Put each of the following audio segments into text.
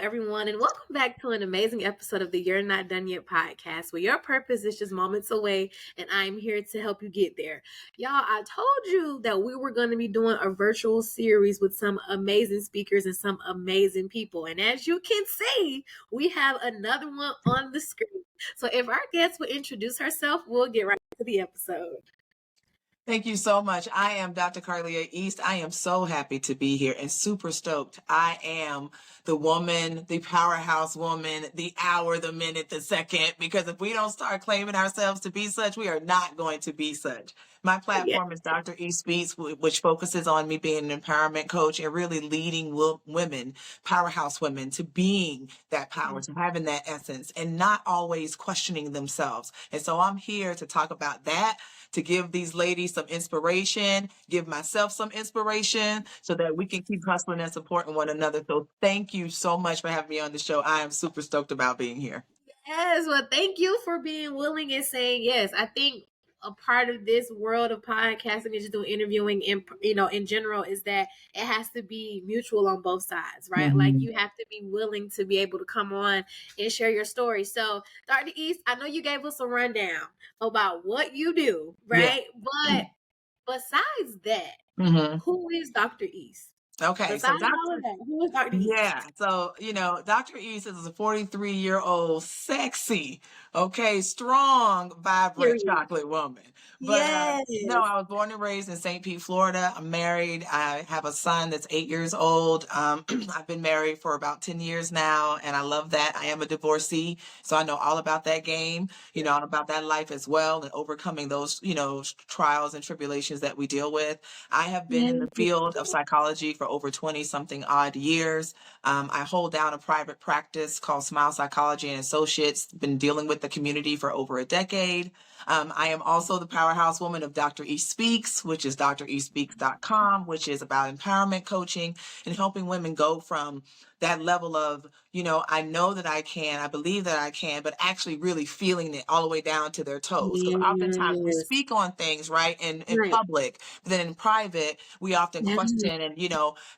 everyone, and welcome back to an amazing episode of the You're Not Done Yet podcast, where your purpose is just moments away, and I'm here to help you get there. Y'all, I told you that we were going to be doing a virtual series with some amazing speakers and some amazing people, and as you can see, we have another one on the screen. So if our guest will introduce herself, we'll get right to the episode. Thank you so much. I am Dr. Carlia East. I am so happy to be here and super stoked. I am the woman, the powerhouse woman, the hour, the minute, the second, because if we don't start claiming ourselves to be such, we are not going to be such. My platform is Dr. E Speaks, which focuses on me being an empowerment coach and really leading women, powerhouse women, to being that power, to having that essence and not always questioning themselves. And so I'm here to talk about that, to give these ladies some inspiration, give myself some inspiration so that we can keep hustling and supporting one another. So thank you so much for having me on the show. I am super stoked about being here. Yes, well, thank you for being willing and saying yes. I think a part of this world of podcasting and just doing interviewing in general is that it has to be mutual on both sides, right? Mm-hmm. Like you have to be willing to be able to come on and share your story. So Dr. East, I know you gave us a rundown about what you do, right? Yeah. But besides that, who is Dr. East? Okay, so who is Dr. East? Yeah, so Dr. East is a 43-year-old sexy, strong, vibrant chocolate woman. But no, I was born and raised in St. Pete, Florida. I'm married. I have a son that's 8 years old. I've been married for about 10 years now, and I love that. I am a divorcee, so I know all about that game, all about that life as well, and overcoming those, trials and tribulations that we deal with. I have been in the field of psychology for over 20 something odd years. I hold down a private practice called Smile Psychology and Associates, been dealing with the community for over a decade. I am also the powerhouse woman of Dr. E Speaks, which is drespeaks.com, which is about empowerment coaching and helping women go from that level of, I know that I can, I believe that I can, but actually really feeling it all the way down to their toes. Because oftentimes we speak on things, right, in public, but then in private, we often question and,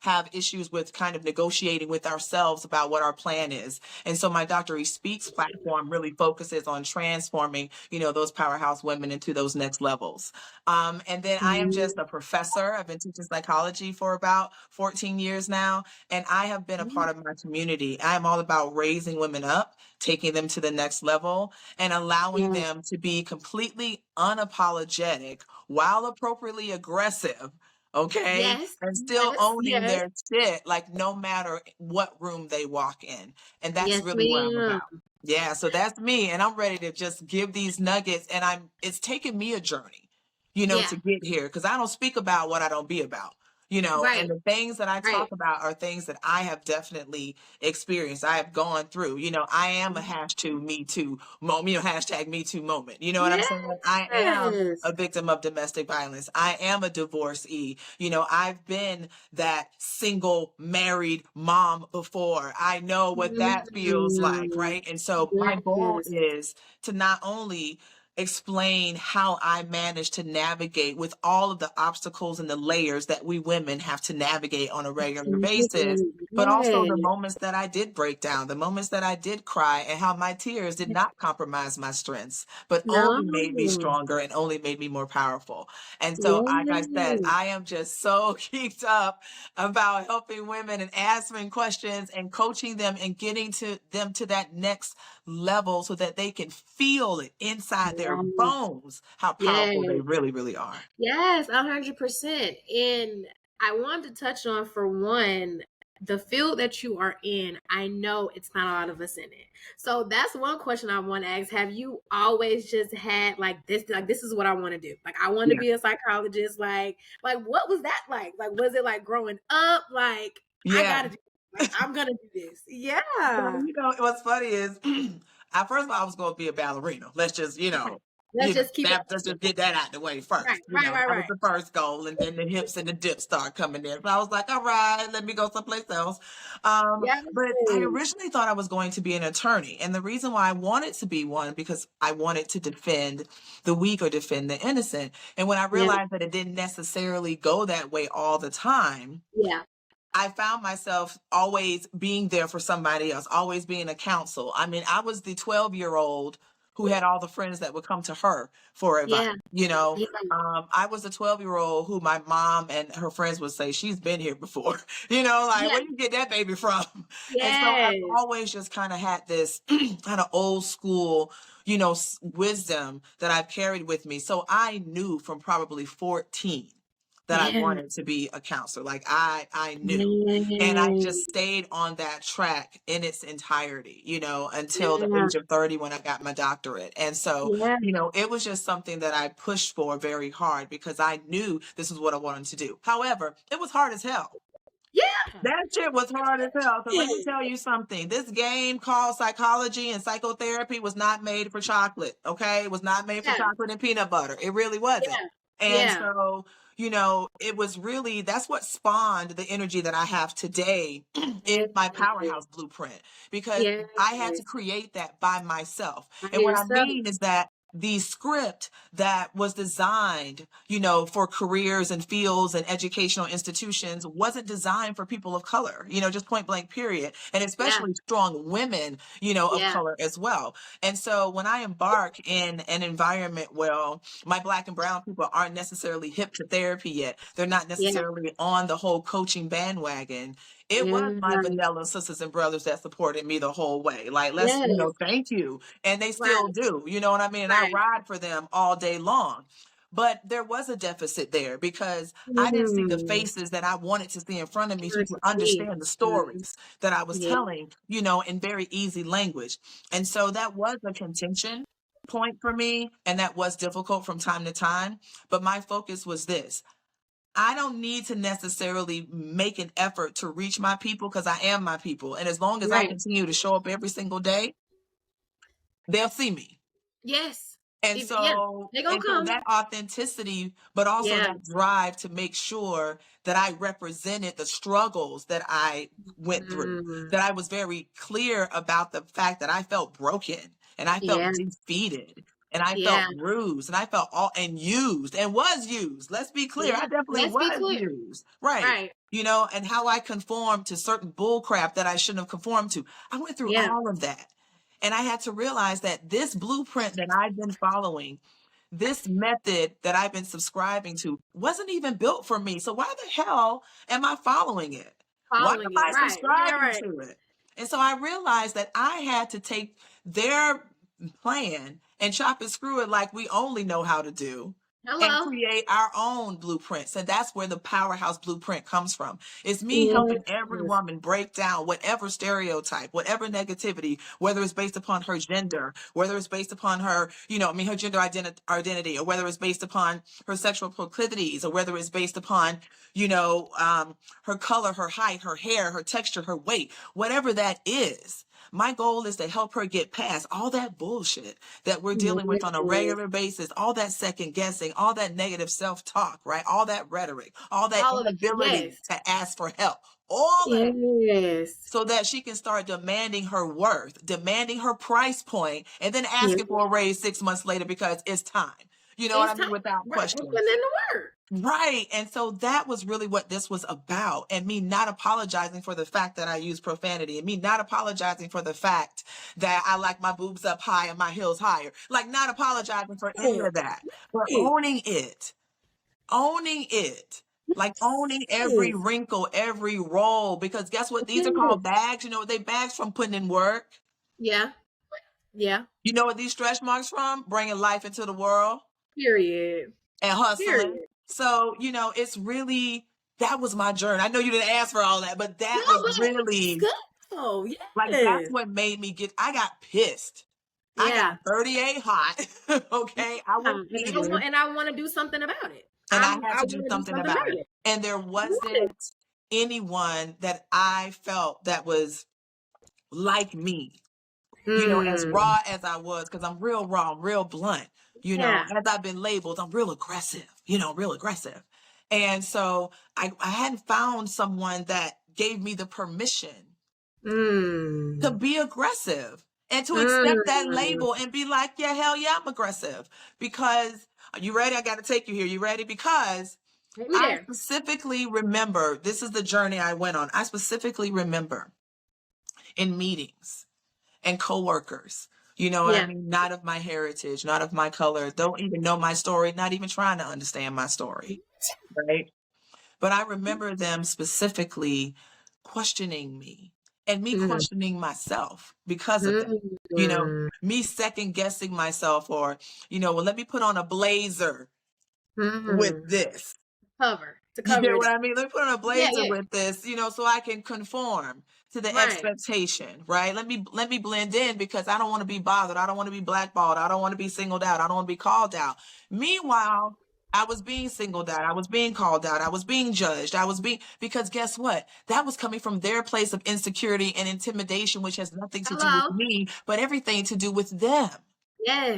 have issues with kind of negotiating with ourselves about what our plan is. And so my Dr. E Speaks platform really focuses on transforming, those powerhouse women into those next levels. And then I am just a professor. I've been teaching psychology for about 14 years now, and I have been a part of my community. I'm all about raising women up, taking them to the next level, and allowing them to be completely unapologetic while appropriately aggressive. Okay. And still owning their shit, like no matter what room they walk in. And that's really what I'm about. Yeah. So that's me. And I'm ready to just give these nuggets. And it's taken me a journey, to get here. Cause I don't speak about what I don't be about. And the things that I talk about are things that I have definitely experienced. I have gone through, I am a hashtag me too moment, hashtag me too moment. You know what I'm saying? I am a victim of domestic violence. I am a divorcee. I've been that single married mom before. I know what that feels like. Right. And so my goal is to not only explain how I managed to navigate with all of the obstacles and the layers that we women have to navigate on a regular basis, but also the moments that I did break down, the moments that I did cry, and how my tears did not compromise my strengths, but only made me stronger and only made me more powerful. And so, like I said, I am just so geeked up about helping women and answering questions and coaching them and getting to them to that next level so that they can feel it inside their bones how powerful they really, really are. Yes, 100%. And I wanted to touch on, for one, the field that you are in. I know it's not a lot of us in it. So that's one question I want to ask. Have you always just had this is what I want to do? Like, I want to be a psychologist. Like what was that like? Like, was it like growing up? Like, I gotta do I'm gonna do this. Yeah. So, what's funny is first of all, I was going to be a ballerina. Let's just, let's just get that out the way first. That was the first goal, and then the hips and the dips start coming in. So I was like, all right, let me go someplace else. But I originally thought I was going to be an attorney. And the reason why I wanted to be one, because I wanted to defend the weak or defend the innocent. And when I realized that it didn't necessarily go that way all the time, I found myself always being there for somebody else, always being a counsel. I mean, I was the 12-year-old who had all the friends that would come to her for advice. Yeah. You know, Yeah. I was the 12-year-old who my mom and her friends would say, she's been here before. You know, like, Yeah. where you get that baby from? And so Yes. I've always just kind of had this kind of old school, you know, wisdom that I've carried with me. So I knew from probably 14 that I Yeah. wanted to be a counselor. Like I knew. And I Yes. just stayed on that track in its entirety, you know, until the Yeah. age of 30 when I got my doctorate. And so, Yeah. you know, it was just something that I pushed for very hard because I knew this is what I wanted to do. However, it was hard as hell. Yeah. That shit was hard as hell. So let me tell you something. This game called psychology and psychotherapy was not made for chocolate. Okay. It was not made for Yeah. chocolate and peanut butter. It really wasn't. Yeah. And Yeah. so, you know, it was really, that's what spawned the energy that I have today in my powerhouse blueprint, because Yes. I had to create that by myself. By And what I yourself. mean is that the script that was designed, you know, for careers and fields and educational institutions wasn't designed for people of color, you know, just point blank period. And especially strong women, you know, of Yeah. color as well. And so when I embark in an environment, well, my Black and brown people aren't necessarily hip to therapy yet. They're not Yeah. necessarily on the whole coaching bandwagon. It was my Yeah. vanilla sisters and brothers that supported me the whole way. Like, let's, you Yes. know, thank you. And they still Right. do, you know what I mean? And I Right. ride for them all day long. But there was a deficit there because I didn't see the faces that I wanted to see in front of me so you could understand the stories that I was Yeah. telling, you know, in very easy language. And so that was a contention point for me. And that was difficult from time to time. But my focus was this: I don't need to necessarily make an effort to reach my people because I am my people. And as long as I Right. continue to show up every single day, they'll see me. Yes. And Yeah. so, They gonna and so come. that authenticity, but also Yeah. that drive to make sure that I represented the struggles that I went through, that I was very clear about the fact that I felt broken and I felt Yeah. defeated and I Yeah. felt bruised and I felt all and used and was used. Let's be clear. Yeah. I definitely Let's be was clear. used. Right. Right. You know, and how I conformed to certain bull crap that I shouldn't have conformed to. I went through Yeah. all of that. And I had to realize that this blueprint that I've been following, this method that I've been subscribing to, wasn't even built for me. So why the hell am I following it? Why am Following it. I Right. subscribing Right. to it? And so I realized that I had to take their plan and chop and screw it like we only know how to do and Hello. create our own blueprints. And that's where the powerhouse blueprint comes from. It's me helping every Yes. woman break down whatever stereotype, whatever negativity, whether it's based upon her gender, whether it's based upon her, you know, I mean, her gender identity, or whether it's based upon her sexual proclivities, or whether it's based upon, you know, her color, her height, her hair, her texture, her weight, whatever that is. My goal is to help her get past all that bullshit that we're dealing with on a regular basis, all that second guessing, all that negative self-talk, right? All that rhetoric, all that All of it. inability Yes. to ask for help, all that, Yes. so that she can start demanding her worth, demanding her price point, and then asking for a raise 6 months later because it's time. You know what I mean? Without Right. question. Putting in the work. Right. And so that was really what this was about. And me not apologizing for the fact that I use profanity, and me not apologizing for the fact that I like my boobs up high and my heels higher. Like, not apologizing for any of that, but owning it. Like owning every wrinkle, every roll, because guess what? These are called bags. You know what they bags from? Putting in work. Yeah. Yeah. You know what these stretch marks from? Bringing life into the world. Period. And hustling. Period. So, you know, it's really, that was my journey. I know you didn't ask for all that, but that was really, oh, yes. like, that's what made me I got pissed. Yeah. I got 38 hot. Okay. I was and I want to do something about it. And I had to do something about it. And there wasn't anyone that I felt that was like me. You know, as raw as I was, because I'm real raw, I'm real blunt. You know, as I've been labeled, I'm real aggressive, you know, real aggressive. And so I hadn't found someone that gave me the permission to be aggressive and to accept that label and be like, yeah, hell yeah, I'm aggressive. Because, are you ready? I got to take you here. You ready? Because I specifically remember, this is the journey I went on. I specifically remember in meetings and coworkers, you know what I mean? Not of my heritage, not of my color, don't even know my story, not even trying to understand my story, right? But I remember them specifically questioning me and me questioning myself because of that. You know, me second guessing myself, or, you know, well, let me put on a blazer with this. You get what I mean? Let me put on a blazer with this, you know, so I can conform to the expectation, right? Let me blend in because I don't want to be bothered. I don't want to be blackballed. I don't want to be singled out. I don't want to be called out. Meanwhile, I was being singled out. I was being called out. I was being judged. Because guess what? That was coming from their place of insecurity and intimidation, which has nothing to do with me, but everything to do with them.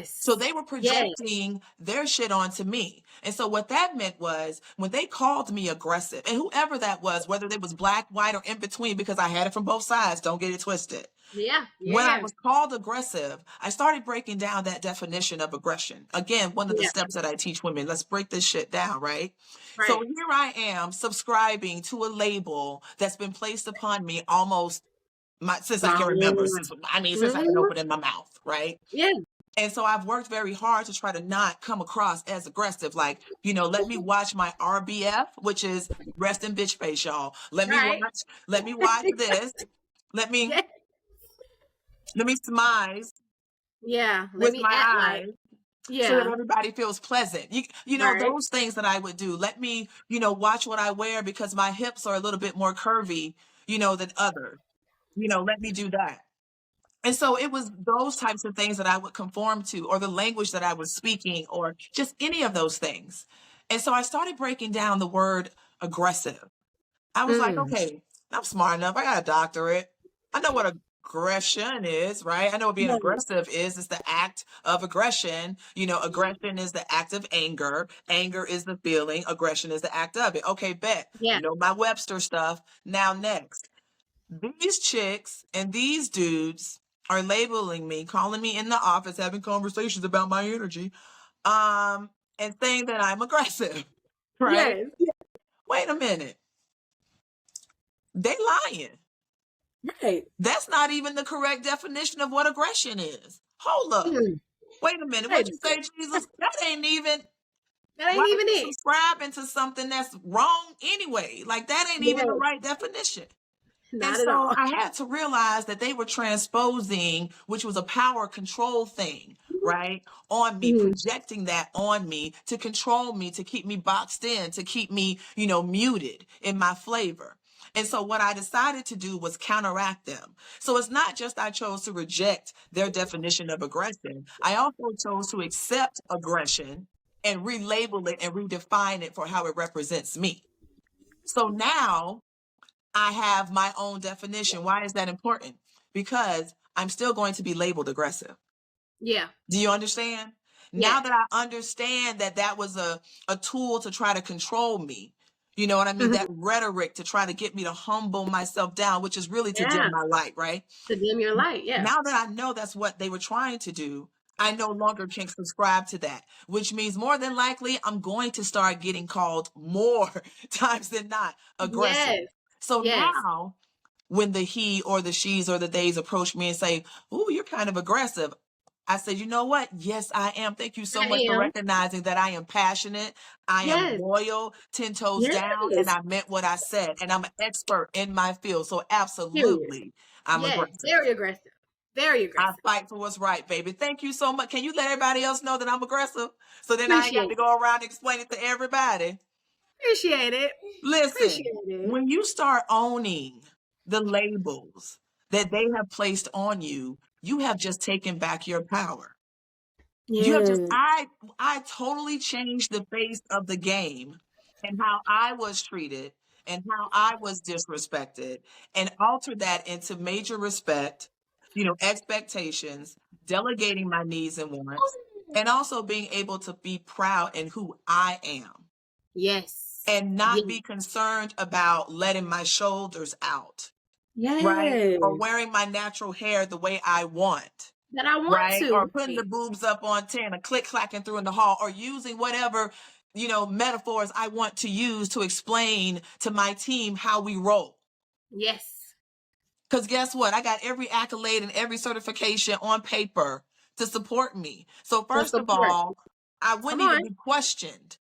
So they were projecting their shit onto me. And so what that meant was when they called me aggressive, and whoever that was, whether it was black, white, or in between, because I had it from both sides, don't get it twisted. When I was called aggressive, I started breaking down that definition of aggression. Again, one of the steps that I teach women, let's break this shit down, right? So here I am subscribing to a label that's been placed upon me almost since I can remember, since I can open in my mouth, right? And so I've worked very hard to try to not come across as aggressive. Like, you know, let me watch my RBF, which is rest in bitch face, y'all. Let me watch this. Let me smize with my eyes so that everybody feels pleasant. You know, those things that I would do. Let me, you know, watch what I wear because my hips are a little bit more curvy, you know, than others. You know, let me do that. And so it was those types of things that I would conform to, or the language that I was speaking, or just any of those things. And so I started breaking down the word aggressive. I was like, okay, I'm smart enough. I got a doctorate. I know what aggression is, right? I know what being aggressive is. It's the act of aggression. You know, aggression is the act of anger. Anger is the feeling. Aggression is the act of it. Okay, bet. You know my Webster stuff. Now next. These chicks and these dudes are labeling me, calling me in the office, having conversations about my energy, and saying that I'm aggressive, right? Wait a minute. They lying. That's not even the correct definition of what aggression is. Hold up. Wait a minute. What'd you say, Jesus? That ain't even it. Subscribing to something that's wrong anyway. Like that ain't even the right definition. And so I had to realize that they were transposing, which was a power control thing, right? On me, projecting that on me to control me, to keep me boxed in, to keep me, you know, muted in my flavor. And so what I decided to do was counteract them. So it's not just I chose to reject their definition of aggression. I also chose to accept aggression and relabel it and redefine it for how it represents me. So now I have my own definition. Why is that important? Because I'm still going to be labeled aggressive. Do you understand? Now that I understand that that was a tool to try to control me, you know what I mean? That rhetoric to try to get me to humble myself down, which is really to dim my light, right? To dim your light, Now that I know that's what they were trying to do, I no longer can subscribe to that, which means more than likely I'm going to start getting called more times than not aggressive. So now when the he or the she's or the theys approach me and say, "Ooh, you're kind of aggressive," I said, you know what? Yes, I am. Thank you so much for recognizing that I am passionate. I am loyal, 10 toes down, and I meant what I said. And I'm an expert in my field. So absolutely, I'm aggressive. Very aggressive. Very aggressive. I fight for what's right, baby. Thank you so much. Can you let everybody else know that I'm aggressive? So then I ain't got to go around and explain it to everybody. Appreciate it. Listen, when you start owning the labels that they have placed on you, you have just taken back your power. You have just, I totally changed the face of the game and how I was treated and how I was disrespected, and altered that into major respect, you know, expectations, delegating my needs and wants, and also being able to be proud in who I am. And not be concerned about letting my shoulders out. Right? Or wearing my natural hair the way I want. That I want to. Or putting the boobs up on 10, or click clacking through in the hall, or using whatever metaphors I want to use to explain to my team how we roll. Yes. Because guess what? I got every accolade and every certification on paper to support me. So first of all, I wouldn't even be questioned,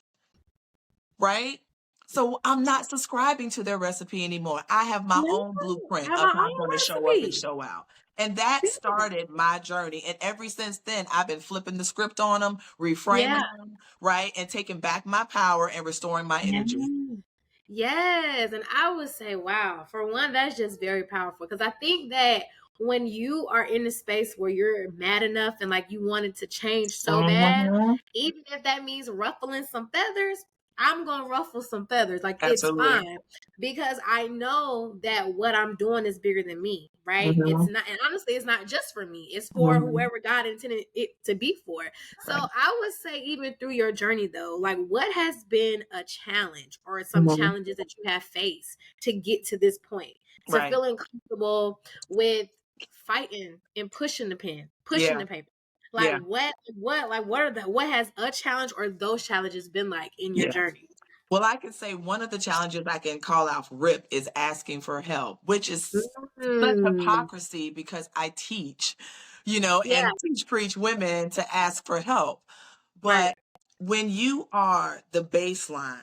right? So I'm not subscribing to their recipe anymore. I have my own blueprint of how I'm going to show up and show out. And that started my journey. And ever since then, I've been flipping the script on them, reframing them, right? And taking back my power and restoring my energy. Yes. And I would say, wow, for one, that's just very powerful. Because I think that when you are in a space where you're mad enough and like you wanted to change so bad, even if that means ruffling some feathers, I'm going to ruffle some feathers. Like, Absolutely. It's fine because I know that what I'm doing is bigger than me, right? It's not, and honestly, it's not just for me. It's for whoever God intended it to be for. So I would say, even through your journey though, like what has been a challenge or some challenges that you have faced to get to this point, to feeling comfortable with fighting and pushing the pen, pushing the paper? Like what has a challenge or those challenges been like in your journey? Well, I can say one of the challenges I can call out rip is asking for help, which is such hypocrisy because I teach, and teach, preach women to ask for help. But when you are the baseline,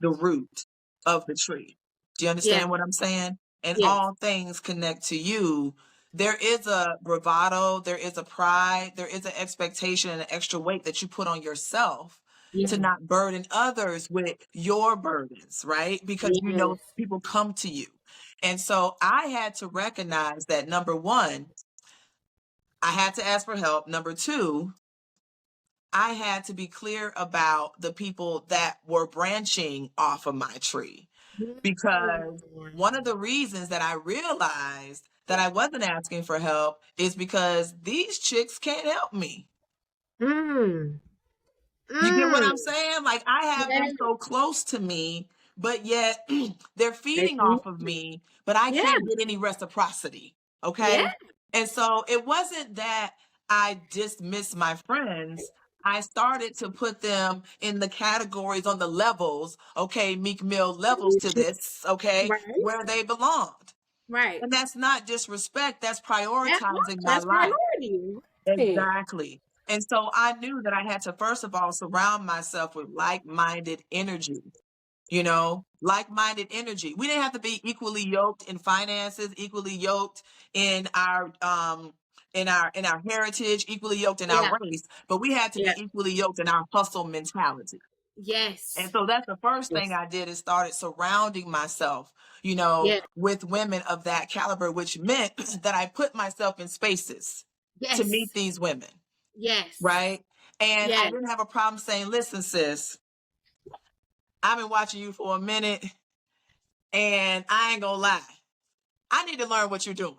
the root of the tree, do you understand what I'm saying? And all things connect to you. There is a bravado, there is a pride, there is an expectation and an extra weight that you put on yourself to not burden others with your burdens, right? Because people come to you. And so I had to recognize that number one, I had to ask for help. Number two, I had to be clear about the people that were branching off of my tree. Because one of the reasons that I realized that I wasn't asking for help is because these chicks can't help me. You get what I'm saying? Like I have them so close to me, but yet they're feeding off of me, but I can't get any reciprocity. Okay. And so it wasn't that I dismissed my friends. I started to put them in the categories on the levels, okay, Meek Mill levels to this, okay, where they belonged. Right. And that's not disrespect, that's prioritizing my life. Exactly. And so I knew that I had to, first of all, surround myself with like-minded energy, like-minded energy. We didn't have to be equally yoked in finances, equally yoked in our heritage, equally yoked in our race, but we had to be equally yoked in our hustle mentality. Yes. And so that's the first thing I did, is started surrounding myself, with women of that caliber, which meant that I put myself in spaces to meet these women. Right. And I didn't have a problem saying, listen, sis, I've been watching you for a minute and I ain't gonna lie. I need to learn what you're doing.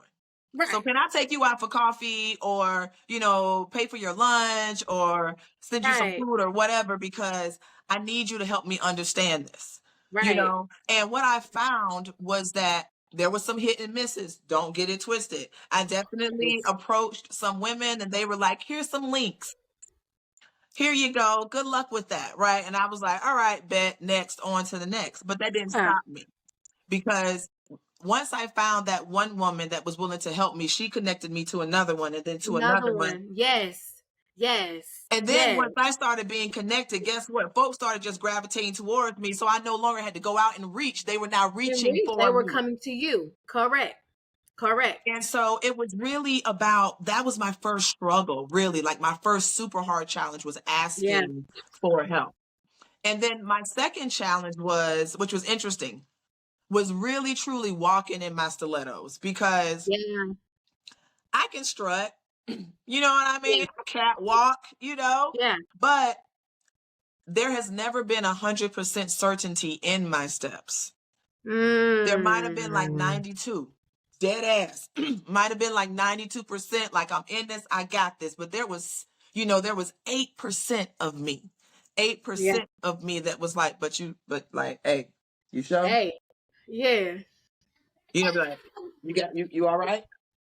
So can I take you out for coffee or, pay for your lunch or send you some food or whatever, because I need you to help me understand this, And what I found was that there was some hit and misses. Don't get it twisted. I definitely approached some women and they were like, here's some links. Here you go. Good luck with that. Right. And I was like, all right, bet, next, on to the next. But that didn't stop me, because once I found that one woman that was willing to help me, she connected me to another one and then to another one. Yes. And then once I started being connected, guess what? Folks started just gravitating towards me. So I no longer had to go out and reach. They were now reaching for me. They were coming to you. Correct. And so it was really about, that was my first struggle, really. Like my first super hard challenge was asking for help. And then my second challenge was, which was interesting, was really truly walking in my stilettos, because I can strut, you know what I mean? Catwalk, but there has never been 100% certainty in my steps. There might have been like 92. Dead ass. Might have been like 92%, like I'm in this, I got this. But there was 8% of me. 8% of me that was like, but like, hey, you sure? Hey, yeah. Be like, you all right?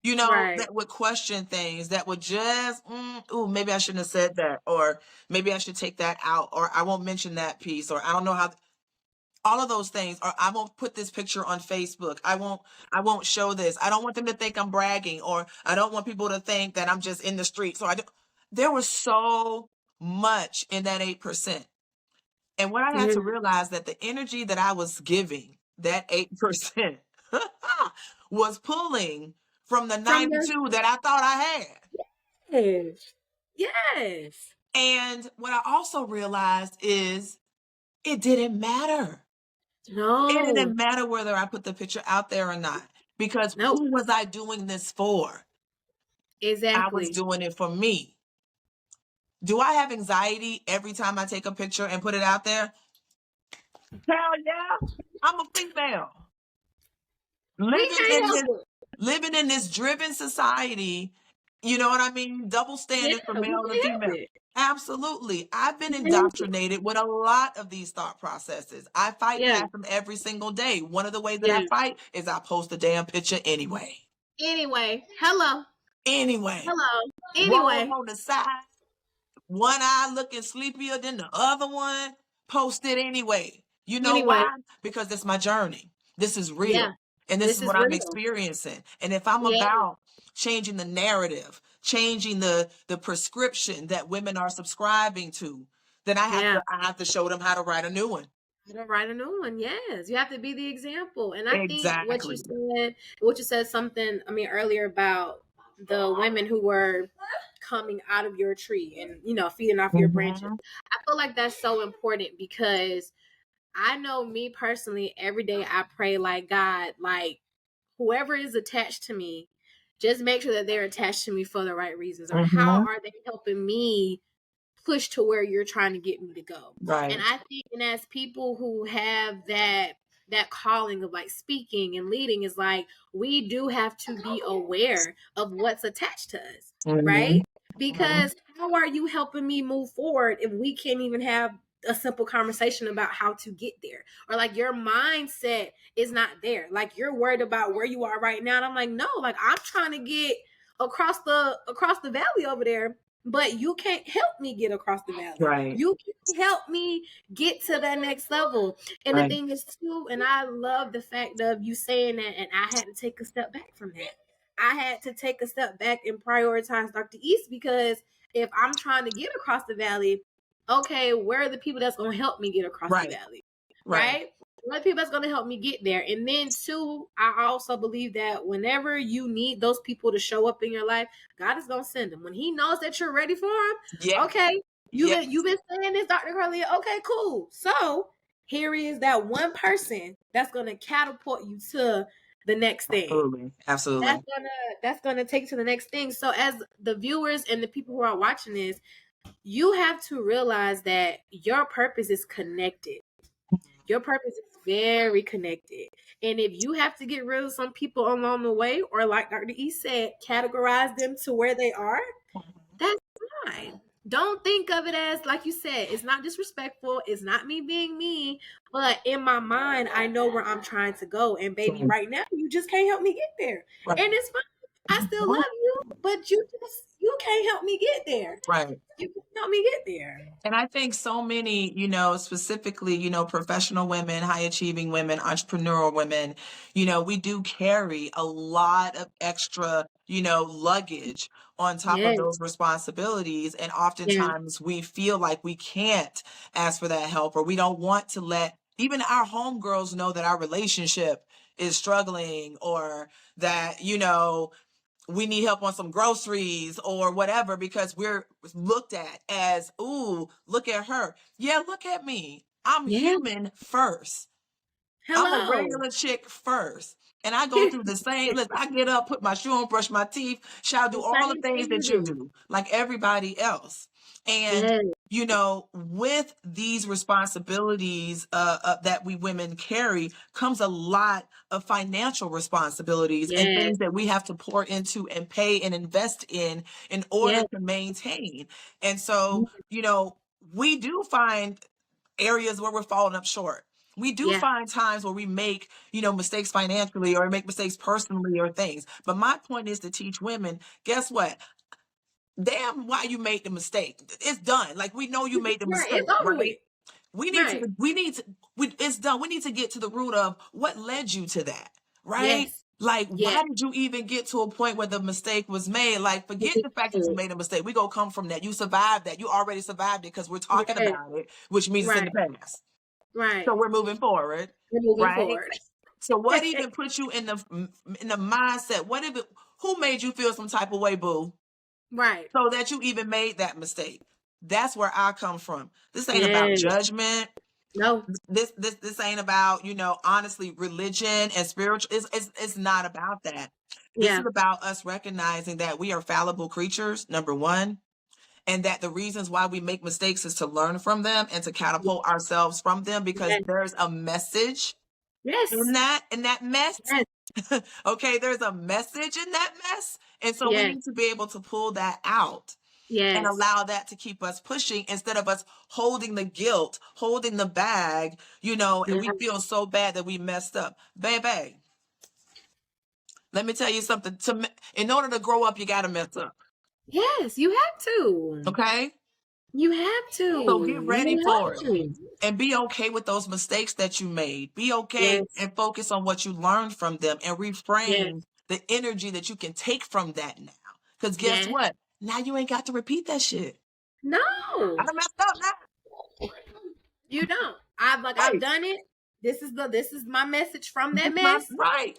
you know, Right. that would question things, that would just, ooh, maybe I shouldn't have said that, or maybe I should take that out, or I won't mention that piece, or I don't know how, all of those things, or I won't put this picture on Facebook. I won't show this. I don't want them to think I'm bragging, or I don't want people to think that I'm just in the street. So there was so much in that 8%. And what I had to realize that the energy that I was giving, that 8%, was pulling from the 92 that I thought I had. Yes. And what I also realized is it didn't matter. No. It didn't matter whether I put the picture out there or not, because who was I doing this for? Exactly. I was doing it for me. Do I have anxiety every time I take a picture and put it out there? Hell yeah. I'm a female. Living in this driven society, you know what I mean? Double standard for male and female. Absolutely. I've been indoctrinated with a lot of these thought processes. I fight past them every single day. One of the ways that I fight is I post a damn picture anyway. Hello. Anyway. Roll on the side. One eye looking sleepier than the other one. Post it anyway. You know why? Because it's my journey. This is real. Yeah. And this is what I'm experiencing. And if I'm about changing the narrative, changing the prescription that women are subscribing to, then I have to show them how to write a new one. How to write a new one, yes. You have to be the example. And I think what you said something, earlier about the women who were coming out of your tree and, feeding off your branches. I feel like that's so important because I know me personally, every day I pray like, God, like whoever is attached to me, just make sure that they're attached to me for the right reasons. Or how are they helping me push to where you're trying to get me to go? Right. And I think, and as people who have that calling of like speaking and leading, is like, we do have to be aware of what's attached to us, right? Because how are you helping me move forward if we can't even have a simple conversation about how to get there? Or like your mindset is not there. Like you're worried about where you are right now. And I'm like, no, like I'm trying to get across the valley over there, but you can't help me get across the valley. Right. You can help me get to that next level. And the thing is too, and I love the fact of you saying that, and I had to take a step back from that. I had to take a step back and prioritize Dr. East, because if I'm trying to get across the valley, okay, where are the people that's going to help me get across the valley? Right? Where are the people that's going to help me get there? And then too, I also believe that whenever you need those people to show up in your life, God is going to send them. When he knows that you're ready for him, okay, you've been saying this, Dr. Carlia, okay, cool. So here is that one person that's going to catapult you to the next thing. Absolutely. That's gonna take you to the next thing. So as the viewers and the people who are watching this, you have to realize that your purpose is connected. Your purpose is very connected. And if you have to get rid of some people along the way, or like Dr. E said, categorize them to where they are, that's fine. Don't think of it as, like you said, it's not disrespectful. It's not me being mean. But in my mind, I know where I'm trying to go. And baby, right now, you just can't help me get there. Right. And it's fine. I still love you, but you can't help me get there. Right. You can help me get there. And I think so many, specifically, professional women, high achieving women, entrepreneurial women, we do carry a lot of extra, luggage on top of those responsibilities. And oftentimes we feel like we can't ask for that help, or we don't want to let even our homegirls know that our relationship is struggling, or that, we need help on some groceries or whatever, because we're looked at as, ooh, look at her. Yeah, look at me. I'm human first. Hello. I'm a regular chick first. And I go through the same, listen, I get up, put my shoe on, brush my teeth, shall do all the things that you do, like everybody else. And, with these responsibilities that we women carry comes a lot of financial responsibilities and things that we have to pour into and pay and invest in order to maintain. And so, we do find areas where we're falling up short. We do find times where we make, mistakes financially or make mistakes personally or things. But my point is to teach women, guess what? Damn why you made the mistake. It's done. Like, we know you made the mistake, it's over right? with. It's done. We need to get to the root of what led you to that, right? Yes. Like, Yes. why did you even get to a point where the mistake was made? Like, forget the fact that you made a mistake. We go come from that. You survived that. You already survived it because we're talking Right. about it, which means it's in the past. Right. So we're moving forward, We're moving right? forward. So what even put you in the mindset? Who made you feel some type of way, boo? Right. So that you even made that mistake. That's where I come from. This ain't about judgment. No. This ain't about, honestly, religion and spiritual. It's not about that. This is about us recognizing that we are fallible creatures, number one, and that the reasons why we make mistakes is to learn from them and to catapult ourselves from them, because there's a message in that mess. Okay, there's a message in that mess. And so we need to be able to pull that out and allow that to keep us pushing instead of us holding the guilt, holding the bag, and we feel so bad that we messed up. Baby, let me tell you something. In order to grow up, you got to mess up. Yes, you have to. Okay? You have to. So get ready for it. And be okay with those mistakes that you made. Be okay and focus on what you learned from them and reframe the energy that you can take from that now. Because guess what? Now you ain't got to repeat that shit. No. I done messed up now. You don't. I've done it. This is my message from that mess. Right.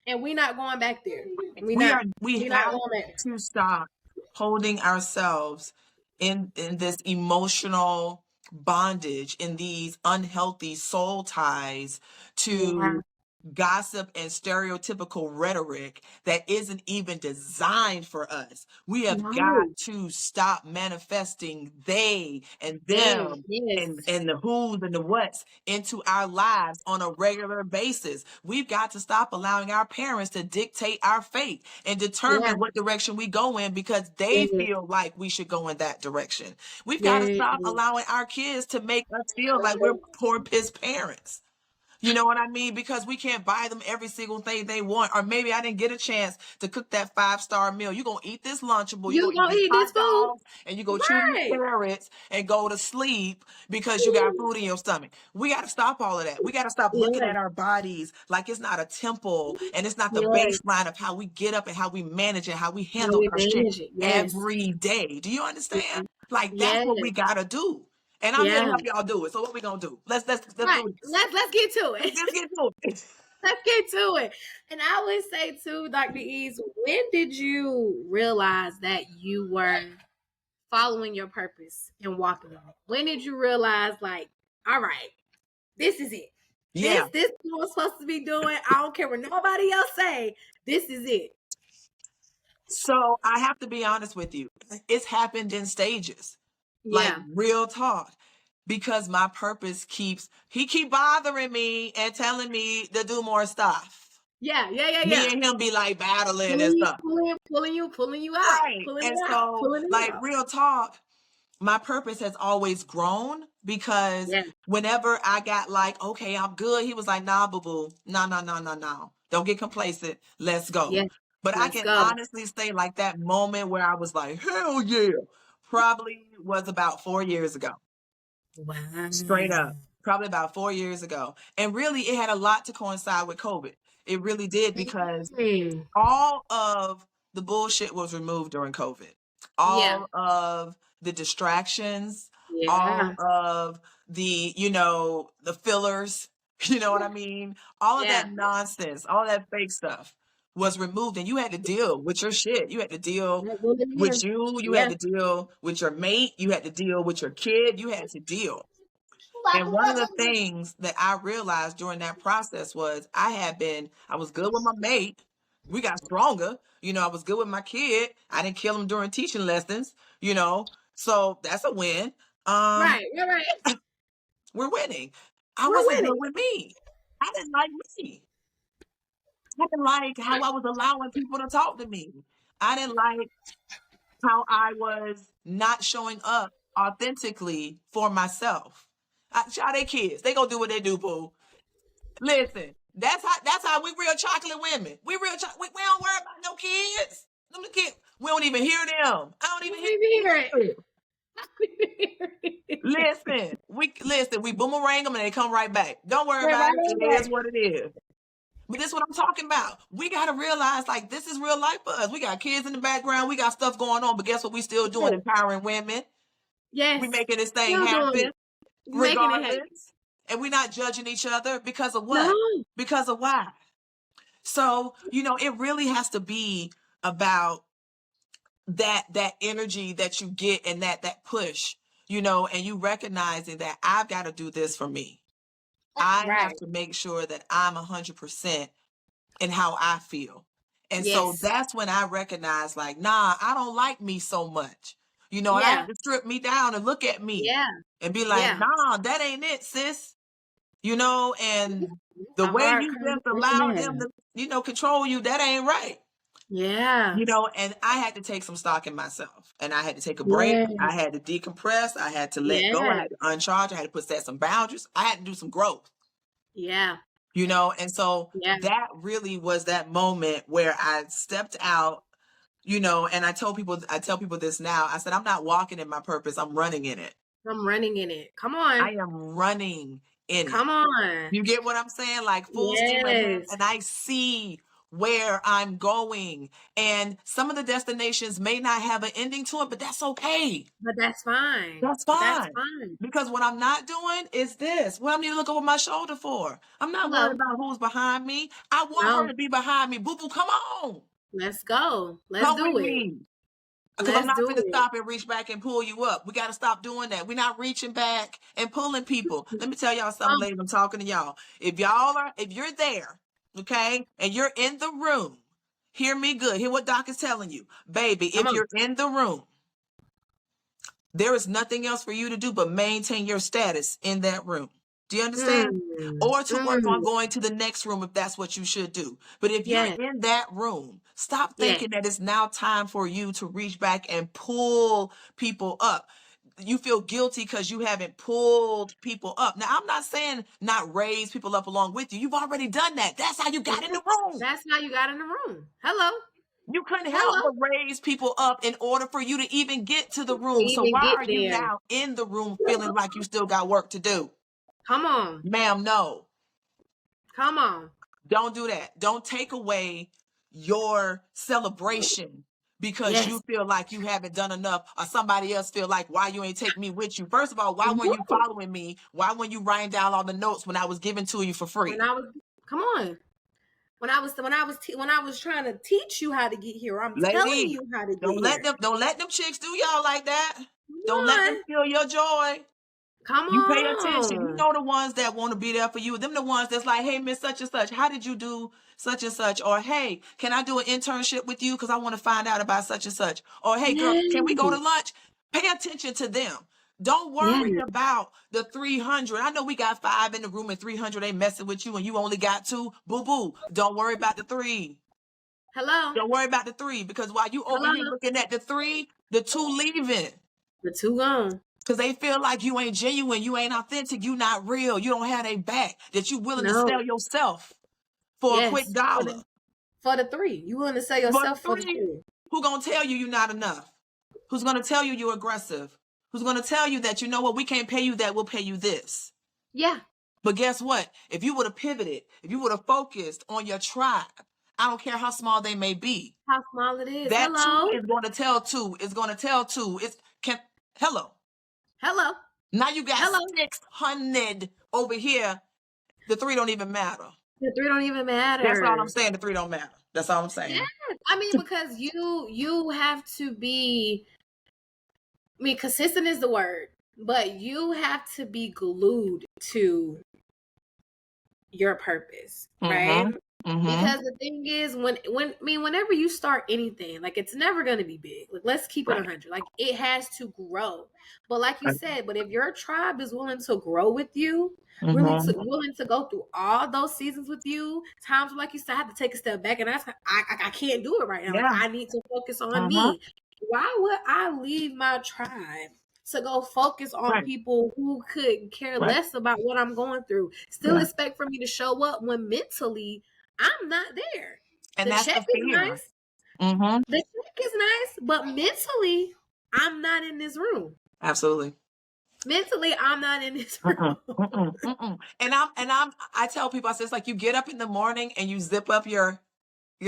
And we're not going back there. We have going back. to stop holding ourselves in this emotional bondage, in these unhealthy soul ties to gossip and stereotypical rhetoric that isn't even designed for us. We have got to stop manifesting they and them and the who's and the what's into our lives on a regular basis. We've got to stop allowing our parents to dictate our fate and determine what direction we go in because they feel like we should go in that direction. We've got to stop allowing our kids to make us feel like we're poor piss parents. You know what I mean? Because we can't buy them every single thing they want. Or maybe I didn't get a chance to cook that 5-star meal. You're going to eat this Lunchable. You're going to eat this hot dogs, and you go chew these carrots and go to sleep because you got food in your stomach. We got to stop all of that. We got to stop looking at our bodies like it's not a temple and it's not the baseline of how we get up and how we manage it, how we handle our shit every day. Do you understand? Like, that's what we got to do. And I'm here to help y'all do it. So what we gonna do? Let's do this. Let's get to it. Let's get to it. Let's get to it. And I would say too, Dr. Eves, when did you realize that you were following your purpose and walking in it? When did you realize, like, all right, this is it? This is what I'm supposed to be doing. I don't care what nobody else say. This is it. So I have to be honest with you. It's happened in stages. Like, real talk. Because my purpose keep bothering me and telling me to do more stuff. Me and him be like battling and stuff. Pulling you out. Right. Real talk, my purpose has always grown because whenever I got like, okay, I'm good, he was like, nah, boo-boo. No. Don't get complacent. Let's go. But I can honestly say, like, that moment where I was like, hell yeah, probably was about 4 years ago. Wow. Straight up. Probably about 4 years ago. And really, it had a lot to coincide with COVID. It really did, because all of the bullshit was removed during COVID. All of the distractions, all of the, the fillers, you know what I mean? All of that nonsense, all that fake stuff was removed, and you had to deal with your shit. You had to deal with you had to deal with your mate, you had to deal with your kid, you had to deal. And one of the things that I realized during that process was I was good with my mate. We got stronger. I was good with my kid. I didn't kill him during teaching lessons, so that's a win. Right. We're winning. I wasn't good with me. I didn't like me. I didn't like how I was allowing people to talk to me. I didn't like how I was not showing up authentically for myself. Child, they kids. They gonna do what they do, boo. Listen, that's how we real chocolate women. We real we don't worry about no kids. Them the kids. We don't even hear them. I don't even hear it. Listen, we boomerang them and they come right back. Don't worry about it. It is what it is. But this is what I'm talking about. We got to realize, like, this is real life for us. We got kids in the background. We got stuff going on. But guess what we still doing? Empowering women. Yes. We making this thing happen regardless. And we're not judging each other because of what? No. Because of why? So, it really has to be about that energy that you get and that push, and you recognizing that I've got to do this for me. I have to make sure that I'm 100% in how I feel. And so that's when I recognize, like, nah, I don't like me so much. And I have to strip me down and look at me and be like, nah, that ain't it, sis. And the way you just allow them to, control you, that ain't right. Yeah. And I had to take some stock in myself, and I had to take a break. I had to decompress. I had to let go. I had to uncharge. I had to set some boundaries. I had to do some growth. Yeah. And so that really was that moment where I stepped out, and I tell people this now. I said, I'm not walking in my purpose. I'm running in it. I'm running in it. Come on. I am running in it. Come on. You get what I'm saying? Like full steam ahead, and I see where I'm going. And some of the destinations may not have an ending to it, but that's okay. But that's fine. That's fine. Because what I'm not doing is this. What I need to look over my shoulder for. I'm not worried about who's behind me. I want her to be behind me. Boo boo, come on. Let's go. Let's do it. Because I'm not going to stop and reach back and pull you up. We got to stop doing that. We're not reaching back and pulling people. Let me tell y'all something, ladies. I'm talking to y'all. If you're there, okay, and you're in the room, hear me good. Hear what Doc is telling you. Baby, if you're in the room, there is nothing else for you to do but maintain your status in that room. Do you understand? Or to work on going to the next room if that's what you should do. But if you're in that room, stop thinking that it's now time for you to reach back and pull people up. You feel guilty because you haven't pulled people up. Now, I'm not saying not raise people up along with you. You've already done that. That's how you got in the room. That's how you got in the room. Hello. You couldn't help but raise people up in order for you to even get to the room. So why are you now in the room feeling like you still got work to do? Come on. Ma'am, no. Come on. Don't do that. Don't take away your celebration because you feel like you haven't done enough, or somebody else feel like, why you ain't take me with you? First of all, why weren't you following me? Why weren't you writing down all the notes when I was giving to you for free? Come on. When I was trying to teach you how to get here, I'm telling you how to get here. Don't let them chicks do y'all like that. Don't let them steal your joy. Come on. You pay attention. You know the ones that want to be there for you. Them the ones that's like, hey, Miss Such and Such, how did you do such and such? Or, hey, can I do an internship with you? Because I want to find out about such and such. Or, hey, girl, can we go to lunch? Pay attention to them. Don't worry about the 300. I know we got 5 in the room and 300 ain't messing with you and you only got 2. Boo-boo. Don't worry about the 3. Hello. Don't worry about the 3 because while you over here looking at the 3, the 2 leaving. The 2 gone. Because they feel like you ain't genuine, you ain't authentic, you not real, you don't have a back, that you willing to sell yourself for a quick dollar. For the 3. You willing to sell yourself for the 3. Who gonna tell you you're not enough? Who's gonna tell you you're aggressive? Who's gonna tell you that, you know what, we can't pay you that, we'll pay you this? Yeah. But guess what? If you would have pivoted, if you would have focused on your tribe, I don't care how small they may be. How small it is. That 2 is going to tell 2. It's going to tell 2. Hello. Now you got 600 over here. The 3 don't even matter. The 3 don't even matter. That's all I'm saying. The 3 don't matter. That's all I'm saying. Yes. I mean, because you have to be, consistent is the word, but you have to be glued to your purpose, right? Because the thing is, whenever you start anything, like, it's never going to be big. Like, let's keep it 100. Like, it has to grow. But like you said, but if your tribe is willing to grow with you, willing to go through all those seasons with you, times like you said, I have to take a step back and I can't do it right now. Like, I need to focus on me. Why would I leave my tribe to go focus on people who could care less about what I'm going through. Still expect for me to show up when mentally I'm not there. And the that's check the is fear. nice. The check is nice, but mentally I'm not in this room. Absolutely. Mentally, I'm not in this room. And I tell people, I say, it's like you get up in the morning and you zip up your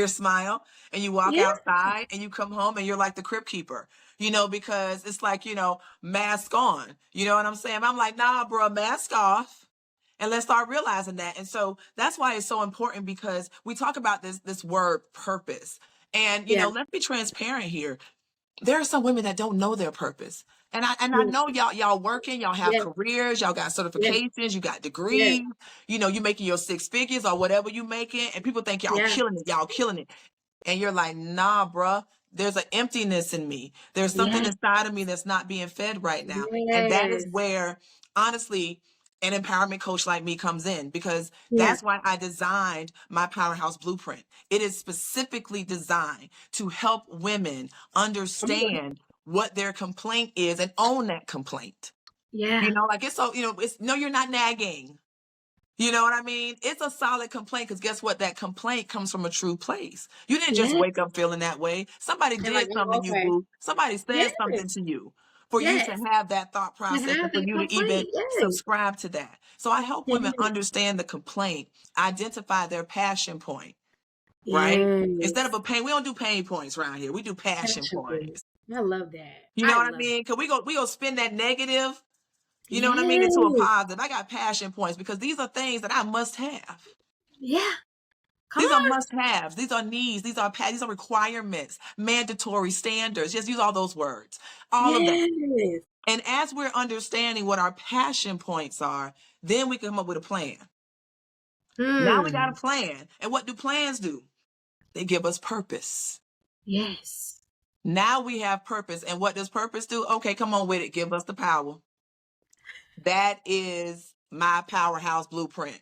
smile and you walk outside and you come home and you're like the crypt keeper, because it's like, mask on, you know what I'm saying? I'm like, nah, bro, mask off. And let's start realizing that. And so that's why it's so important, because we talk about this word purpose. And, let's be transparent here. There are some women that don't know their purpose. And I know y'all working, y'all have careers, y'all got certifications, you got degrees, you making your 6 figures or whatever you making, and people think y'all killing it. And you're like, nah, bruh, there's an emptiness in me. There's something inside of me that's not being fed right now. And that is where, honestly, an empowerment coach like me comes in, because that's why I designed my Powerhouse Blueprint. It is specifically designed to help women understand what their complaint is and own that complaint. Like it's so, it's no, you're not nagging. You know what I mean? It's a solid complaint, because guess what? That complaint comes from a true place. You didn't just wake up feeling that way. Somebody did something to you, boo. Somebody said something to you for you to have that thought process and for you to even subscribe to that. So I help women understand the complaint, identify their passion point, right? Instead of a pain, we don't do pain points around here. We do passion points. I love that. You know what I mean? Because we go spin that negative, you know what I mean, into a positive. I got passion points because these are things that I must have. These are must-haves. These are needs. These are requirements, mandatory standards. Just use all those words. All of that. And as we're understanding what our passion points are, then we can come up with a plan. Now we got a plan. And what do plans do? They give us purpose. Now we have purpose. And what does purpose do? Okay, come on with it. Give us the power. That is my Powerhouse Blueprint.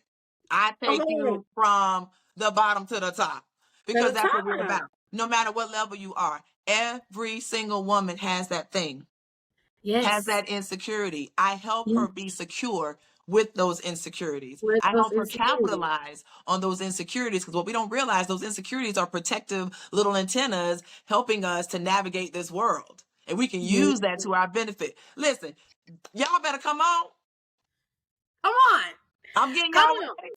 I take you from the bottom to the top, because that's what we're about. No matter what level you are, every single woman has that thing, has that insecurity. I help her be secure with those insecurities. I help her capitalize on those insecurities, because what we don't realize, those insecurities are protective little antennas helping us to navigate this world. And we can use that to our benefit. Listen, y'all better come on. Come on. I'm getting y'all ready.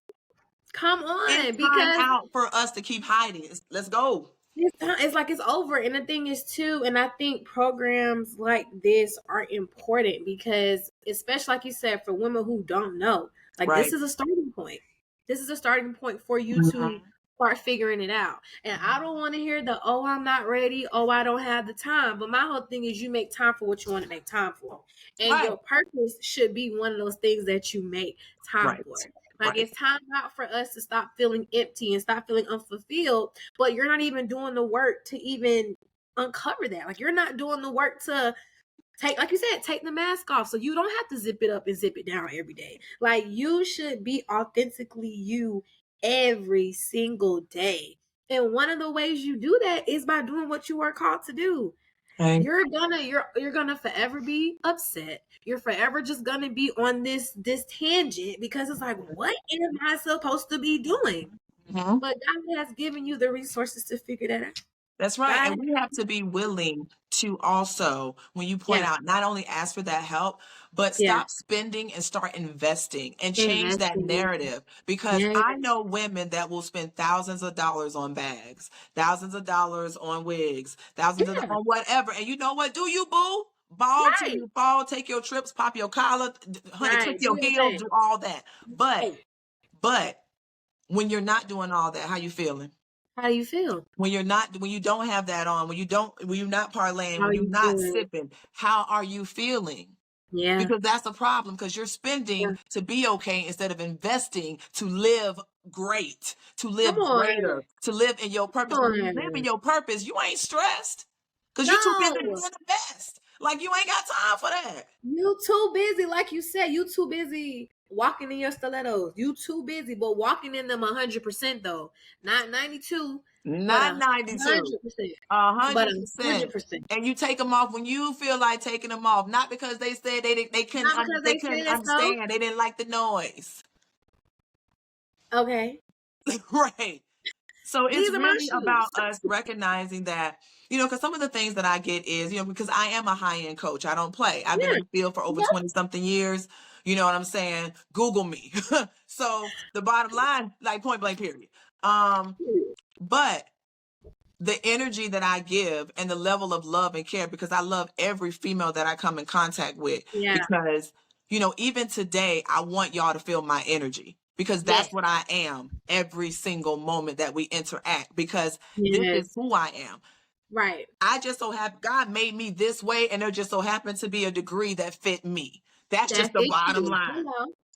Come on. It's time out for us to keep hiding. Let's go. It's like it's over. And the thing is too, and I think programs like this are important, because especially like you said, for women who don't know, like this is a starting point. This is a starting point for you to start figuring it out. And I don't want to hear the, oh, I'm not ready. Oh, I don't have the time. But my whole thing is you make time for what you want to make time for. And your purpose should be one of those things that you make time for. Like it's time out for us to stop feeling empty and stop feeling unfulfilled, but you're not even doing the work to even uncover that. Like you're not doing the work to take, like you said, take the mask off. So you don't have to zip it up and zip it down every day. Like you should be authentically you every single day. And one of the ways you do that is by doing what you are called to do. You're gonna forever be upset. You're forever just gonna be on this tangent, because it's like, what am I supposed to be doing? But God has given you the resources to figure that out. That's right. And we have to be willing to also, when you point out, not only ask for that help, but stop spending and start investing and change that narrative. Because I know women that will spend thousands of dollars on bags, thousands of dollars on wigs, thousands of dollars on whatever. And you know what? Do you, boo? Ball till you fall, take your trips, pop your collar, honey, click your heels, do all that. But when you're not doing all that, how you feeling? How do you feel? When you don't have that on, when you're not parlaying, when you're not sipping, how are you feeling? Because that's a problem, because you're spending to be okay instead of investing to live great, to live greater, to live in your purpose. When you live in your purpose, you ain't stressed, because you're too busy being the best. Like you ain't got time for that. You too busy, like you said, you too busy walking in your stilettos. You too busy, but walking in them 100% though. Not 92, Not 92. 100%. But 100%. 100%. And you take them off when you feel like taking them off, not because they said they couldn't Not because they they couldn't said so. understand. They didn't like the noise. Okay. Right. So it's These are my really about shoes. us recognizing that, because some of the things that I get is, because I am a high-end coach. I don't play. I've been in the field for over 20 something years. You know what I'm saying? Google me. So the bottom line, like point blank period. But the energy that I give and the level of love and care, because I love every female that I come in contact with, because, even today, I want y'all to feel my energy, because that's what I am every single moment that we interact, because this is who I am. Right. I just so happen, God made me this way, and there just so happened to be a degree that fit me. That's just the bottom line.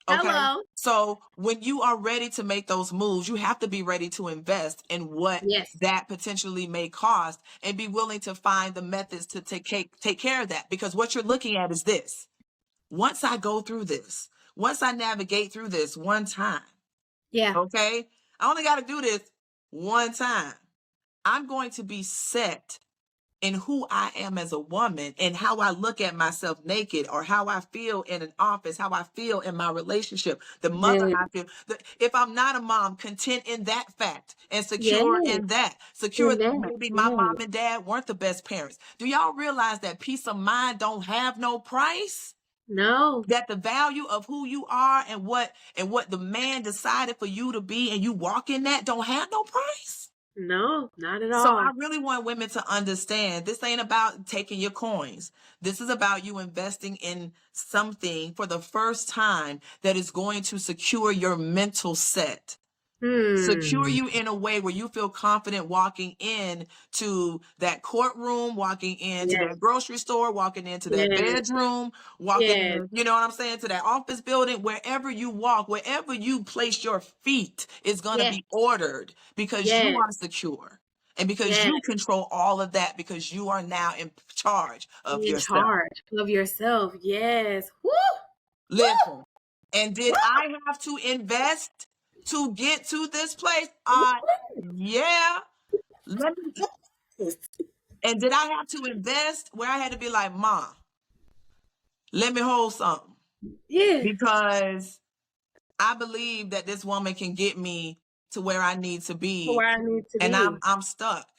Okay. Hello. So when you are ready to make those moves, you have to be ready to invest in what that potentially may cost, and be willing to find the methods to take care of that. Because what you're looking at is this. Once I go through this, once I navigate through this one time, okay, I only got to do this one time. I'm going to be set in who I am as a woman, and how I look at myself naked, or how I feel in an office, how I feel in my relationship, the mother I feel. If I'm not a mom, content in that fact and secure in that. Secure that maybe my mom and dad weren't the best parents. Do y'all realize that peace of mind don't have no price? No. That the value of who you are and what the man decided for you to be, and you walk in that, don't have no price? No, not at all. So I really want women to understand, this ain't about taking your coins. This is about you investing in something for the first time that is going to secure your mental set. Secure you in a way where you feel confident walking in to that courtroom, walking into that grocery store, walking into that bedroom, walking in, you know what I'm saying, to that office building. Wherever you walk, wherever you place your feet is going to be ordered, because you are secure, and because you control all of that, because you are now in charge of yourself. Yes. Woo! Listen, and did I have to invest to get to this place? Yeah. Let me tell you. And did I have to invest where I had to be like, Ma, let me hold something? Yeah. Because I believe that this woman can get me to where I need to be. And I'm stuck.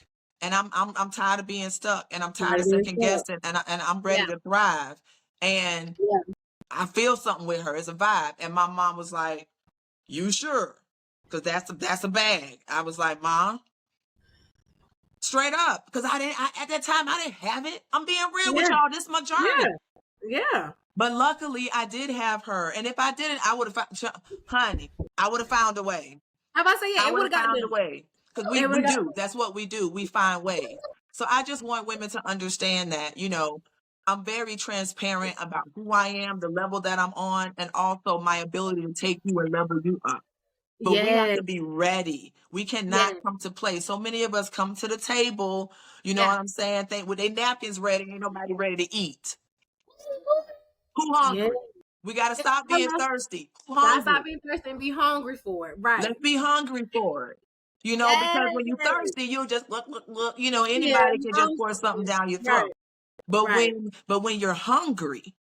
And I'm tired of being stuck, and I'm tired of second guessing, and I'm ready to thrive. And I feel something with her. It's a vibe. And my mom was like, you sure? Because that's a bag. I was like, Mom, straight up. Because at that time, I didn't have it. I'm being real with y'all. This is my journey. Yeah. But luckily, I did have her. And if I didn't, I would have found, honey, I would have found a way. How about I say, I it would would have have got found a done. way. Because we do. That's what we do. We find ways. So I just want women to understand that, I'm very transparent about who I am, the level that I'm on, and also my ability to take you and level you up. But we have to be ready. We cannot come to play. So many of us come to the table, you know what I'm saying? Think with their napkins ready, ain't nobody ready to eat. Who hungry? We got to stop being thirsty. Who hungry? Stop being thirsty and be hungry for it. Right. Let's be hungry for it. Because when you're thirsty, you'll just look, anybody can just pour something down your throat. But when you're hungry,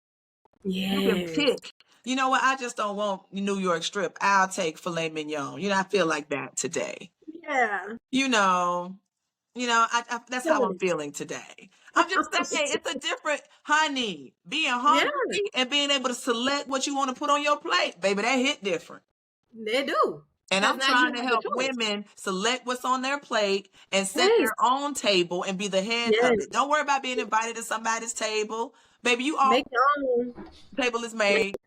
you can pick. You know what? I just don't want New York strip. I'll take filet mignon. I feel like that today. Yeah. That's how I'm feeling today. I'm just saying, it's a different, honey, being hungry and being able to select what you want to put on your plate. Baby, that hit different. They do. And I'm trying to help women select what's on their plate and set their own table and be the head of it. Don't worry about being invited to somebody's table. Baby, you all, make your own. Table is made.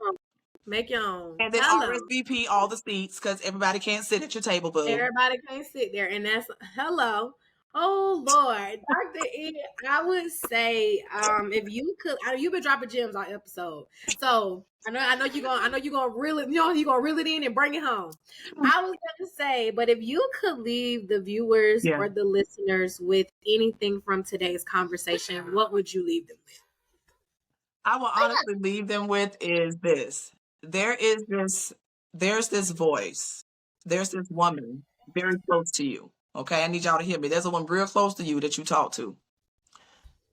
Make your own. And then RSVP all the seats, because everybody can't sit at your table, boo. Everybody can't sit there. And that's, hello. Oh, Lord. Dr. E, I would say, if you could, you've been dropping gems on episode. So I know you're gonna reel it, you're gonna reel it in and bring it home. I was gonna say, but if you could leave the viewers or the listeners with anything from today's conversation, what would you leave them with? I will honestly leave them with is this. there's this voice, there's this woman very close to you. Okay, I need y'all to hear me. There's a woman real close to you that you talk to.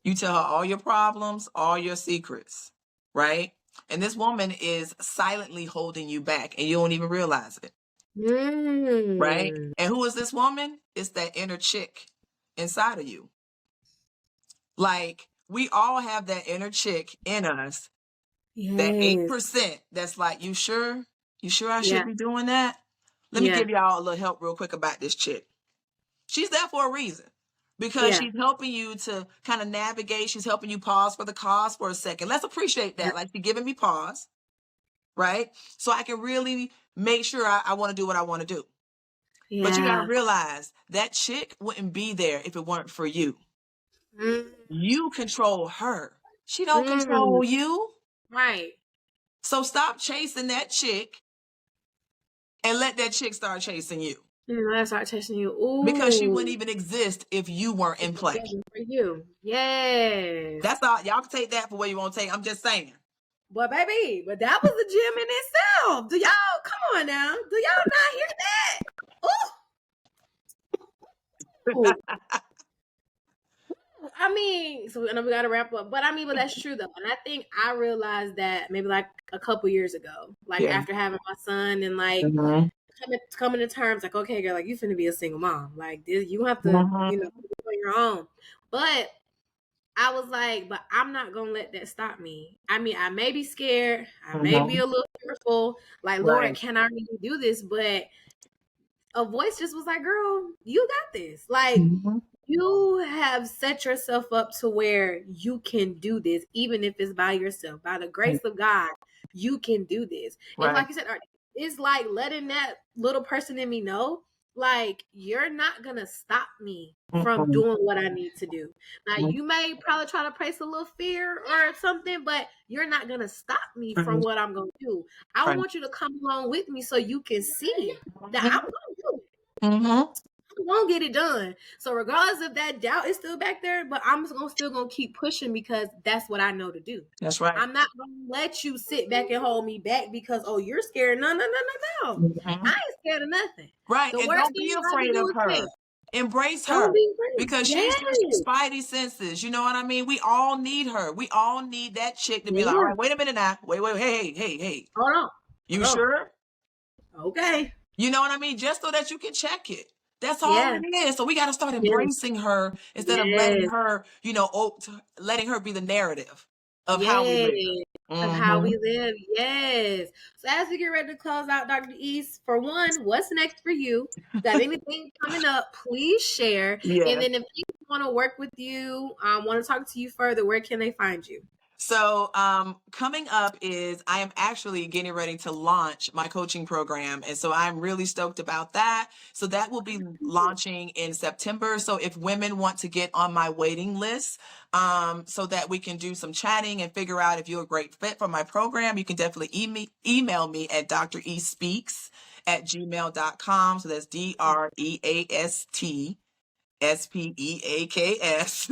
You tell her all your problems, all your secrets, right? And this woman is silently holding you back and you don't even realize it. Right? And who is this woman? It's that inner chick inside of you. Like, we all have that inner chick in us. That 8% that's like, you sure? You sure I should be doing that? Let me give y'all a little help real quick about this chick. She's there for a reason. Because she's helping you to kind of navigate. She's helping you pause for the cause for a second. Let's appreciate that. Like, she's giving me pause, right? So I can really make sure I want to do what I want to do. But you got to realize that chick wouldn't be there if it weren't for you. You control her. She don't control you. Right. So stop chasing that chick and let that chick start chasing you. I start chasing you. Ooh. Because she wouldn't even exist if you weren't in play. For you. Yes. That's all. Y'all can take that for what you want to take. I'm just saying. But baby, but that was a gem in itself. Do y'all, come on now. Do y'all not hear that? Ooh. I mean, so I know we got to wrap up, but that's true though. And I think I realized that maybe like a couple years ago, like after having my son and like coming to terms, like, okay, girl, like you finna be a single mom. Like this, you have to, do it on your own. But I was like, but I'm not gonna let that stop me. I mean, I may be scared, I may be a little fearful, like, Lord, can I really do this? But a voice just was like, girl, you got this. Like, you have set yourself up to where you can do this, even if it's by yourself. By the grace of God, you can do this. And like you said, it's like letting that little person in me know, like, you're not going to stop me from doing what I need to do. Now, you may probably try to place a little fear or something, but you're not going to stop me from what I'm going to do. I want you to come along with me so you can see that I'm going to do it. I'm gonna get it done. So regardless of that doubt is still back there, but I'm still gonna keep pushing because that's what I know to do. That's right. I'm not gonna let you sit back and hold me back because, oh, you're scared. No. I ain't scared of nothing. Right. And don't be afraid of her. Embrace her because she's just spidey senses. You know what I mean? We all need her. We all need that chick to be like, all right, wait a minute now. Wait, hey. Hold on. You sure? Okay. You know what I mean? Just so that you can check it. That's all it is. So we got to start embracing her instead of letting her, letting her be the narrative of how we live. Of how we live. Yes. So as we get ready to close out, Dr. East, for one, what's next for you? If you have anything coming up, please share. And then if people want to work with you, want to talk to you further, where can they find you? So coming up is I am actually getting ready to launch my coaching program. And so I'm really stoked about that. So that will be launching in September. So if women want to get on my waiting list so that we can do some chatting and figure out if you're a great fit for my program, you can definitely email me at dreaspeaks@gmail.com. So that's DREAST. SPEAKS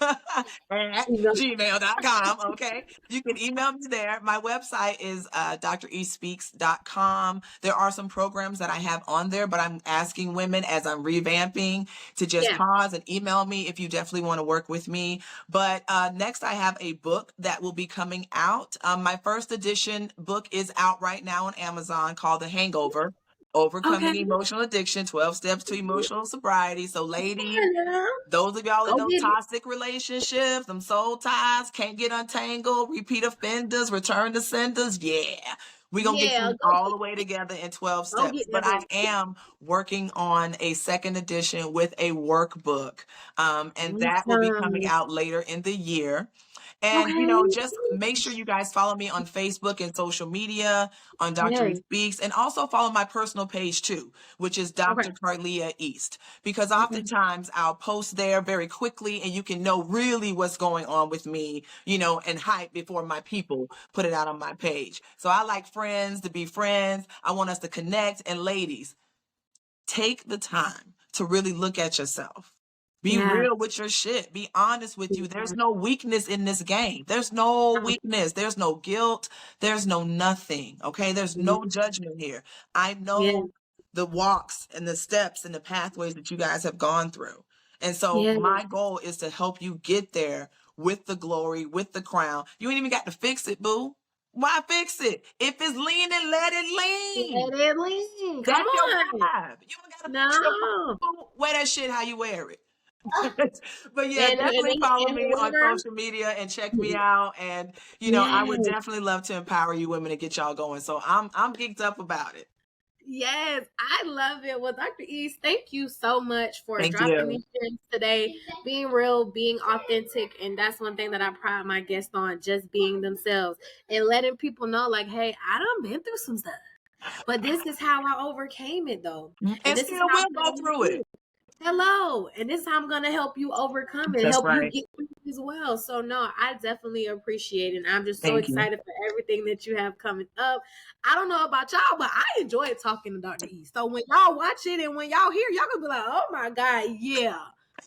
at gmail.com. Okay. You can email me there. My website is dreaspeaks.com. There are some programs that I have on there, but I'm asking women as I'm revamping to just pause and email me if you definitely want to work with me. But next I have a book that will be coming out. My first edition book is out right now on Amazon called The Hangover. Overcoming Emotional Addiction, 12 Steps to Emotional Sobriety. So ladies, those of y'all in those toxic relationships, them soul ties, can't get untangled, repeat offenders, return to senders. We're going to get you all the way together in 12 steps. But I am working on a second edition with a workbook. And that will be coming out later in the year. And, just make sure you guys follow me on Facebook and social media on Dr. Speaks, and also follow my personal page too, which is Dr. Carlia East, because oftentimes I'll post there very quickly and you can know really what's going on with me, and hype before my people put it out on my page. So I like friends to be friends. I want us to connect. And ladies, take the time to really look at yourself. Be real with your shit. Be honest with you. There's no weakness in this game. There's no weakness. There's no guilt. There's no nothing. Okay. There's no judgment here. I know the walks and the steps and the pathways that you guys have gone through. And so my goal is to help you get there with the glory, with the crown. You ain't even got to fix it, boo. Why fix it? If it's leaning, let it lean. Let it lean. Come That's your on. vibe. You don't gotta fix your vibe. Wear that shit how you wear it. But yeah, definitely follow me on social media and check me out. And you know, I would definitely love to empower you women and get y'all going. So I'm geeked up about it. Yes, I love it. Well, Dr. East, thank you so much for dropping these gems today, being real, being authentic. And that's one thing that I pride my guests on, just being themselves and letting people know, like, hey, I done been through some stuff, but this is how I overcame it, though. And this still will go through it. Hello, and this is how I'm going to help you overcome it, help you get through it as well. So no, I definitely appreciate it. And I'm just so excited for everything that you have coming up. I don't know about y'all, but I enjoy talking to Dr. East. So when y'all watch it and when y'all hear, y'all gonna be like, oh my God,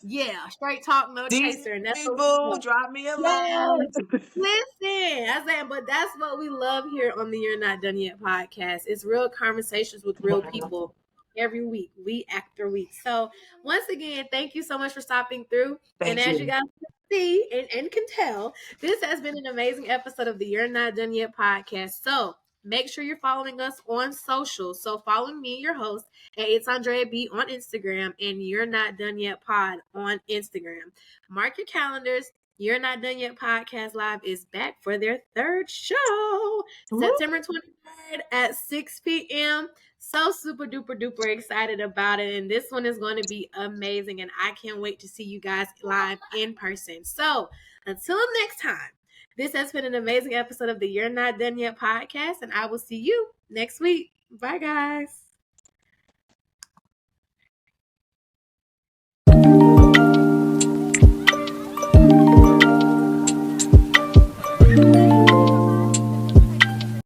yeah, straight talk, no chaser. And that's what drop me a line. Listen, I said, but that's what we love here on the You're Not Done Yet podcast. It's real conversations with real people. Every week after week. So once again, thank you so much for stopping through. And as you guys can see and can tell, this has been an amazing episode of the You're Not Done Yet podcast. So make sure you're following us on social. So follow me, your host, at It's Andrea B on Instagram and You're Not Done Yet Pod on Instagram. Mark your calendars. You're Not Done Yet Podcast Live is back for their third show, September 23rd at 6 p.m. So super duper duper excited about it. And this one is going to be amazing. And I can't wait to see you guys live in person. So until next time, this has been an amazing episode of the You're Not Done Yet podcast. And I will see you next week. Bye, guys.